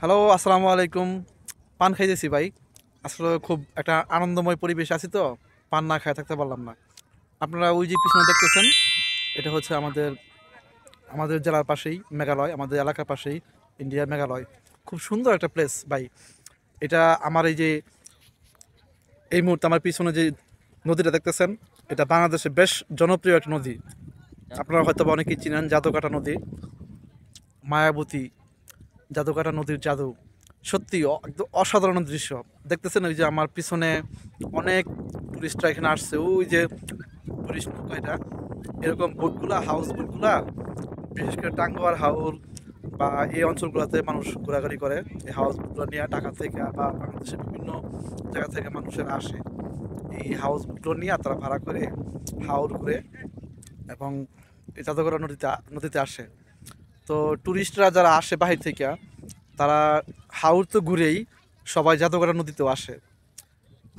Hello, আসসালামু আলাইকুম। পান খাইতেছি ভাই। আসলে খুব একটা আনন্দময় পরিবেশ আছি তো, পান না খায় থাকতে পারলাম না। আপনারা ওই যে পিছনে দেখতেছেন, এটা হচ্ছে আমাদের আমাদের জেলার পাশেই মেঘালয়, আমাদের এলাকার পাশেই ইন্ডিয়ার মেঘালয়। খুব সুন্দর একটা প্লেস ভাই। এটা আমার এই মুহূর্তে আমার পিছনে যে নদীটা দেখতেছেন, এটা বাংলাদেশে বেশ জনপ্রিয় একটা নদী। আপনারা হয়তো বা অনেকেই চিনেন জাদুকাটা নদী, মায়াবতী জাদুকাটা নদীর জাদু সত্যি একদম অসাধারণ দৃশ্য। দেখতেছেন ওই যে আমার পিছনে অনেক টুরিস্টরা এখানে আসছে, ওই যে টুরিস্ট নৌকা, এটা এরকম বোটগুলা, হাউস বোটগুলা, বিশেষ করে টাঙ্গুয়ার হাওর বা এই অঞ্চলগুলোতে মানুষ ঘোরাঘুরি করে। এই হাউস বোটগুলো নিয়ে ঢাকা থেকে বা বাংলাদেশের বিভিন্ন জায়গা থেকে মানুষের আসে, এই হাউস বোটগুলো নিয়ে তারা ভাড়া করে হাওর ঘুরে এবং এই জাদুঘর নদীতে আসে। তো টুরিস্টরা যারা আসে বাহির থেকে, তারা হাওর তো ঘুরেই সবাই জাদুকাটা নদীতেও আসে।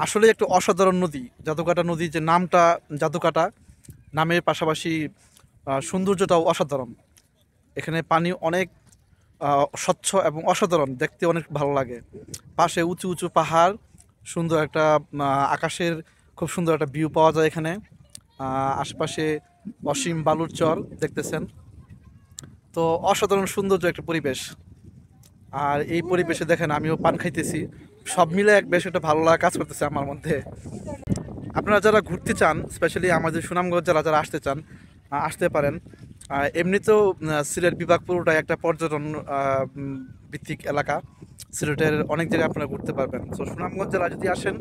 আসলে একটা অসাধারণ নদী জাদুকাটা নদী, যে নামটা জাদুকাটা নামের পাশাপাশি সৌন্দর্যটাও অসাধারণ। এখানে পানি অনেক স্বচ্ছ এবং অসাধারণ, দেখতে অনেক ভালো লাগে। পাশে উঁচু উঁচু পাহাড়, সুন্দর একটা আকাশের খুব সুন্দর একটা ভিউ পাওয়া যায় এখানে। আশপাশে অসীম বালুর চর দেখতেছেন। তো অসাধারণ সৌন্দর্য একটা পরিবেশ। আর এই পরিবেশে দেখেন আমিও পান খাইতেছি, সব মিলে এক বেশ একটা ভালো লাগা কাজ করতেছে আমার মধ্যে। আপনারা যারা ঘুরতে চান, স্পেশালি আমাদের সুনামগঞ্জ যারা যারা আসতে চান, আসতে পারেন। এমনিতেও সিলেট বিভাগ পুরোটাই একটা পর্যটন ভিত্তিক এলাকা। সিলেটের অনেক জায়গায় আপনারা ঘুরতে পারবেন। তো সুনামগঞ্জ জেলা যদি আসেন,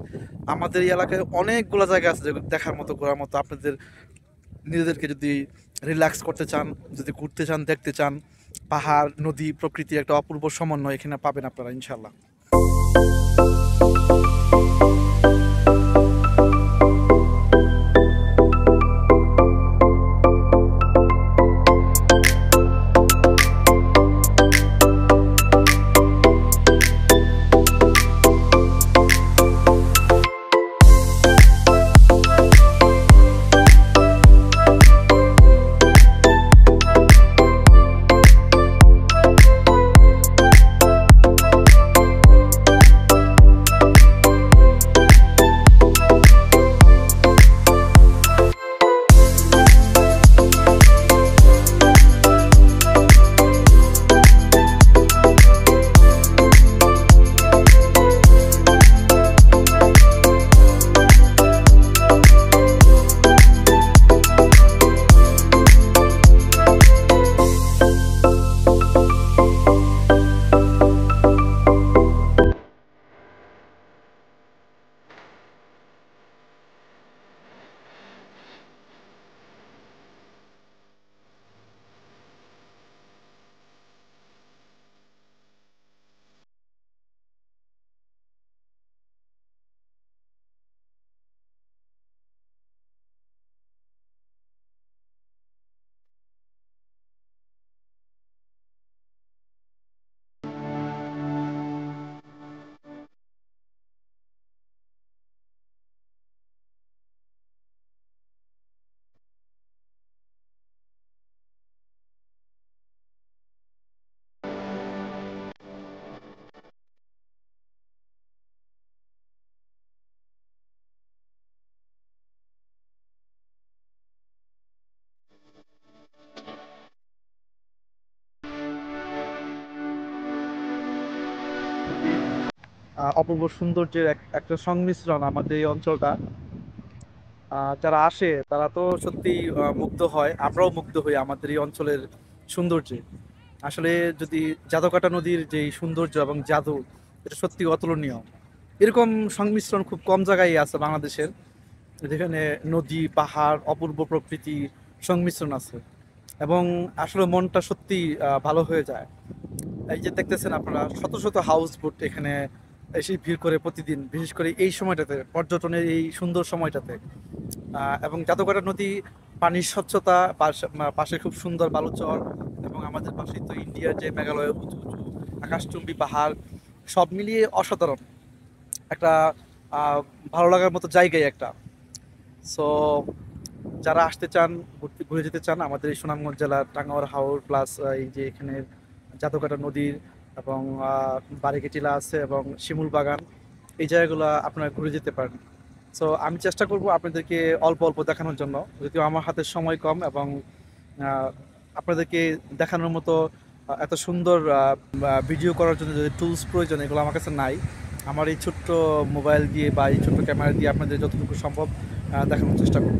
আমাদের এই এলাকায় অনেকগুলো জায়গা আছে যে দেখার মতো, ঘোরার মতো। আপনাদের নিজেদেরকে যদি রিল্যাক্স করতে চান, যদি ঘুরতে চান, দেখতে চান, পাহাড়, নদী, প্রকৃতির একটা অপূর্ব সমন্বয় এখানে পাবেন আপনারা ইনশাল্লাহ। অপূর্ব সৌন্দর্যের একটা সংমিশ্রণ আমাদের এই অঞ্চলটা। যারা আসে তারা তো সত্যি মুগ্ধ হয়, আমরাও মুগ্ধ হই আমাদের এই অঞ্চলের সৌন্দর্যে। আসলে যদি জাদুকাটা নদীর যে সৌন্দর্য এবং জাদু, এটা সত্যি অতুলনীয়। এরকম সংমিশ্রণ খুব কম জায়গায় আছে বাংলাদেশের, যেখানে নদী, পাহাড়, অপূর্ব প্রকৃতি সংমিশ্রণ আছে। এবং আসলে মনটা সত্যি ভালো হয়ে যায়। এই যে দেখতেছেন আপনারা, শত শত হাউস বোট এখানে এসে ভিড় করে প্রতিদিন, বিশেষ করে এই সময়টাতে, পর্যটনের এই সুন্দর সময়টাতে। এবং জাদুঘাটা নদী, পানির স্বচ্ছতা, পাশে খুব সুন্দর বালুচর, এবং আমাদের পাশে তো ইন্ডিয়ার যে মেঘালয়ের উঁচু উঁচু আকাশচুম্বী পাহাড়, সব মিলিয়ে অসাধারণ একটা ভালো লাগার মতো জায়গায় একটা। সো যারা আসতে চান, ঘুরে যেতে চান, আমাদের এই সুনামগঞ্জ জেলার টাঙ্গাওয়ার হাওর প্লাস এই যে এখানে জাদুকাটা নদীর এবং বারিকি টিলা আছে এবং শিমুল বাগান, এই জায়গাগুলো আপনারা ঘুরে যেতে পারেন। সো আমি চেষ্টা করব আপনাদেরকে অল্প অল্প দেখানোর জন্য, যদিও আমার হাতে সময় কম এবং আহ, আপনাদেরকে দেখানোর মতো এত সুন্দর ভিডিও করার জন্য যে টুলস প্রয়োজন এগুলো আমার কাছে নাই। আমার এই ছোট্ট মোবাইল দিয়ে বা এই ছোট্ট ক্যামেরা দিয়ে আপনাদের যতটুকু সম্ভব দেখানোর চেষ্টা করব।